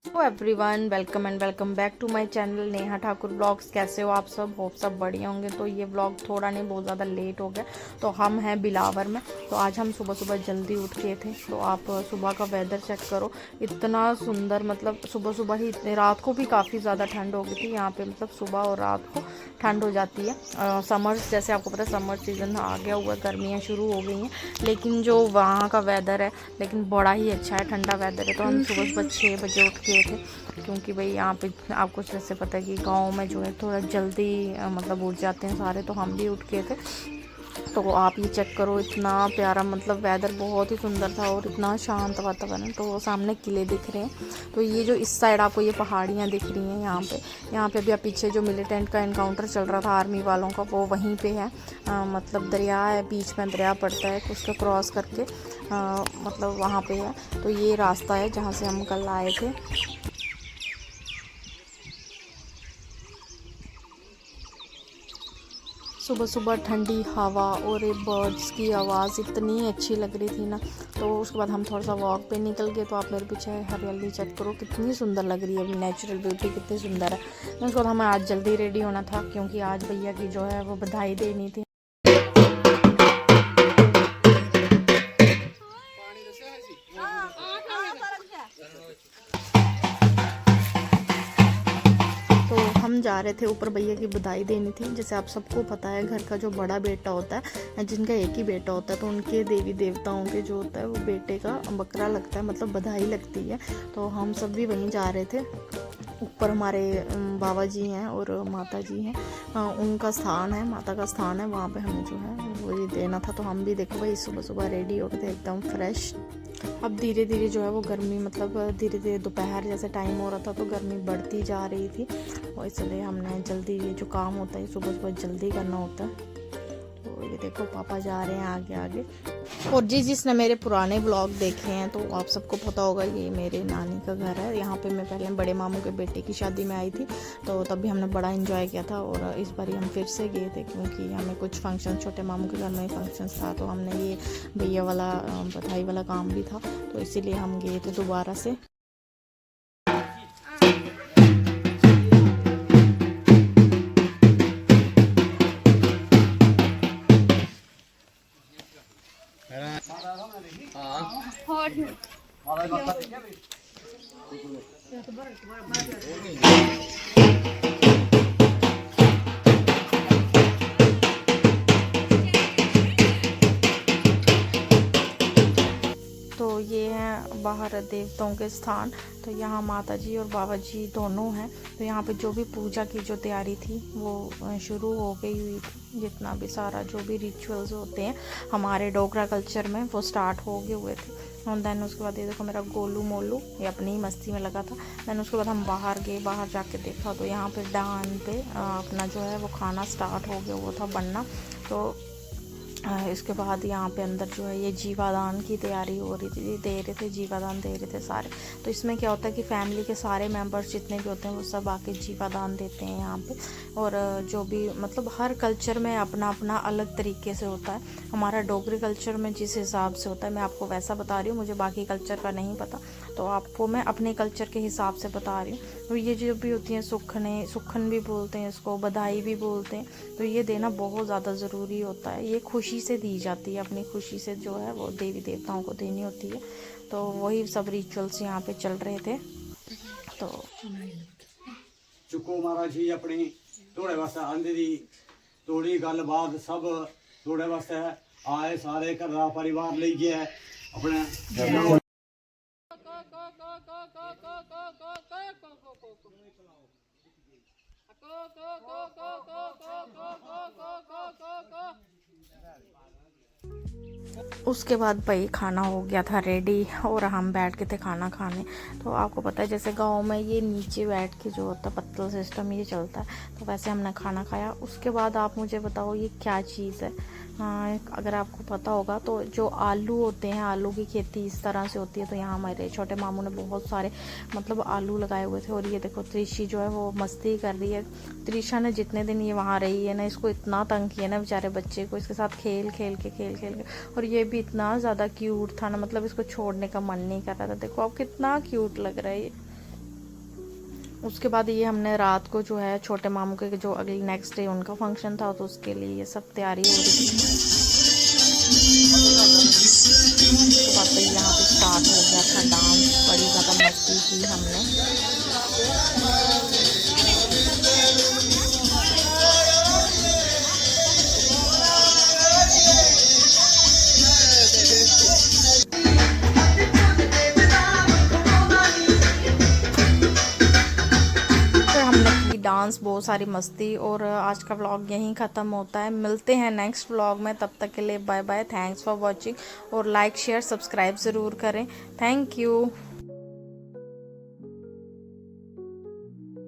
Hello everyone, welcome and welcome back to my channel Neha Thakur blogs. कैसे हो आप सब? होप सब बढ़िया होंगे। तो ये ब्लॉग थोड़ा नहीं बहुत ज़्यादा लेट हो गया। तो हम हैं बिलावर में। तो आज हम सुबह सुबह जल्दी उठ के थे। तो आप सुबह का वेदर चेक करो, इतना सुंदर। मतलब सुबह सुबह ही इतने, रात को भी काफ़ी ज़्यादा ठंड हो गई थी यहाँ पे। मतलब सुबह और रात को ठंड हो जाती है। समर्स, जैसे आपको पता है समर सीज़न आ गया हुआ है, गर्मियाँ शुरू हो गई हैं। लेकिन जो वहाँ का वेदर है लेकिन बड़ा ही अच्छा है, ठंडा वेदर है। तो हम सुबह सुबह 6 बजे उठ के थे, क्योंकि भाई यहाँ पे आपको जैसे पता है कि गांव में जो है थोड़ा जल्दी मतलब उठ जाते हैं सारे। तो हम भी उठ के थे। तो आप ये चेक करो, इतना प्यारा मतलब वेदर बहुत ही सुंदर था और इतना शांत वातावरण। तो सामने किले दिख रहे हैं। तो ये जो इस साइड आपको ये पहाड़ियाँ दिख रही हैं यहाँ पे भी आप पीछे जो मिलिटेंट का इनकाउंटर चल रहा था आर्मी वालों का, वो वहीं पे है। मतलब दरिया है, बीच में दरिया पड़ता है, उसको क्रॉस करके मतलब वहाँ पे है। तो ये रास्ता है जहाँ से हम कल आए थे। सुबह सुबह ठंडी हवा और ये बर्ड्स की आवाज़ इतनी अच्छी लग रही थी ना। तो उसके बाद हम थोड़ा सा वॉक पे निकल गए। तो आप मेरे पीछे हरियाली चेक करो, कितनी सुंदर लग रही है, नेचुरल ब्यूटी कितनी सुंदर है। उसके बाद हमें आज जल्दी रेडी होना था, क्योंकि आज भैया की जो है वो बधाई देनी थी। तो हम जा रहे थे ऊपर, भैया की बधाई देनी थी। जैसे आप सबको पता है, घर का जो बड़ा बेटा होता है, जिनका एक ही बेटा होता है, तो उनके देवी देवताओं के जो होता है वो बेटे का बकरा लगता है, मतलब बधाई लगती है। तो हम सब भी वहीं जा रहे थे। ऊपर हमारे बाबा जी हैं और माता जी हैं, उनका स्थान है, माता का स्थान है, वहाँ पे हमें जो है वो ये देना था। तो हम भी देखो भाई सुबह सुबह रेडी हो गए थे एकदम फ्रेश। अब धीरे धीरे जो है वो गर्मी, मतलब धीरे धीरे दोपहर जैसे टाइम हो रहा था तो गर्मी बढ़ती जा रही थी। और इसलिए हमने जल्दी, ये जो काम होता है सुबह सुबह जल्दी करना होता है। तो ये देखो पापा जा रहे हैं आगे आगे। और जिसने मेरे पुराने ब्लॉग देखे हैं तो आप सबको पता होगा, ये मेरे नानी का घर है। यहाँ पे मैं पहले बड़े मामू के बेटे की शादी में आई थी, तो तभी हमने बड़ा एंजॉय किया था। और इस बार हम फिर से गए थे, क्योंकि हमें कुछ फंक्शन, छोटे मामू के घर में फंक्शन था। तो हमने ये भैया वाला बधाई वाला काम भी था, तो इसीलिए हम गए थे दोबारा से। तो ये हैं बाहर देवताओं के स्थान। तो यहाँ माता जी और बाबा जी दोनों हैं। तो यहाँ पे जो भी पूजा की जो तैयारी थी वो शुरू हो गई हुई थी। जितना भी सारा जो भी रिचुअल्स होते हैं हमारे डोगरा कल्चर में, वो स्टार्ट हो गए हुए थे। और देन उसके बाद ये देखो मेरा गोलू मोलू ये अपनी ही मस्ती में लगा था। देन उसके बाद हम बाहर गए, बाहर जाके देखा तो यहाँ पे डान पे अपना जो है वो खाना स्टार्ट हो गया हुआ था बनना। तो इसके बाद यहाँ पे अंदर जो है ये जीवादान की तैयारी हो रही थी, दे रहे थे जीवादान दे रहे थे सारे। तो इसमें क्या होता है कि फैमिली के सारे मेंबर्स जितने भी होते हैं वो सब आके जीवादान देते हैं यहाँ पे। और जो भी मतलब हर कल्चर में अपना अपना अलग तरीके से होता है। हमारा डोगरी कल्चर में जिस हिसाब से होता है मैं आपको वैसा बता रही हूँ, मुझे बाकी कल्चर का नहीं पता, तो आपको मैं अपने कल्चर के हिसाब से बता रही हूँ। तो ये जो भी होती हैं सुखन भी बोलते हैं इसको, बधाई भी बोलते हैं। तो ये देना बहुत ज़्यादा ज़रूरी होता है, ये खुशी से दी जाती है, अपनी खुशी से जो है वो देवी देवताओं को देनी होती है। तो वही सब रिचुअल्स यहाँ पे चल रहे थे। तो चुको महाराज जी अपनी थोड़े वास्ते आंदी दी थोड़ी गलबात सब थोड़े वास्ते आए सारे घर का परिवार ले गया अपने। उसके बाद भाई खाना हो गया था रेडी और हम बैठ के थे खाना खाने। तो आपको पता है जैसे गांव में ये नीचे बैठ के जो होता है पत्तल सिस्टम ये चलता है, तो वैसे हमने खाना खाया। उसके बाद आप मुझे बताओ ये क्या चीज़ है। अगर आपको पता होगा तो जो आलू होते हैं, आलू की खेती इस तरह से होती है। तो यहाँ हमारे छोटे मामू ने बहुत सारे मतलब आलू लगाए हुए थे। और ये देखो त्रिशी जो है वो मस्ती कर रही है। त्रिशा ने जितने दिन ये वहाँ रही है ना, इसको इतना तंग किया ना बेचारे बच्चे को, इसके साथ खेल खेल के। और ये भी इतना ज़्यादा क्यूट था ना, मतलब इसको छोड़ने का मन नहीं कर रहा था। देखो अब कितना क्यूट लग रहा है ये। उसके बाद ये हमने रात को जो है छोटे मामू के जो अगले नेक्स्ट डे उनका फंक्शन था, तो उसके लिए ये सब तैयारी हो रही थी। उसके बाद फिर यहाँ पे स्टार्ट हो गया था डांस, बड़ी ज़्यादा मस्ती की हमने। डांस, बहुत सारी मस्ती, और आज का व्लॉग यहीं ख़त्म होता है। मिलते हैं नेक्स्ट व्लॉग में, तब तक के लिए bye bye. Thanks for watching, और लाइक शेयर सब्सक्राइब ज़रूर करें। Thank you.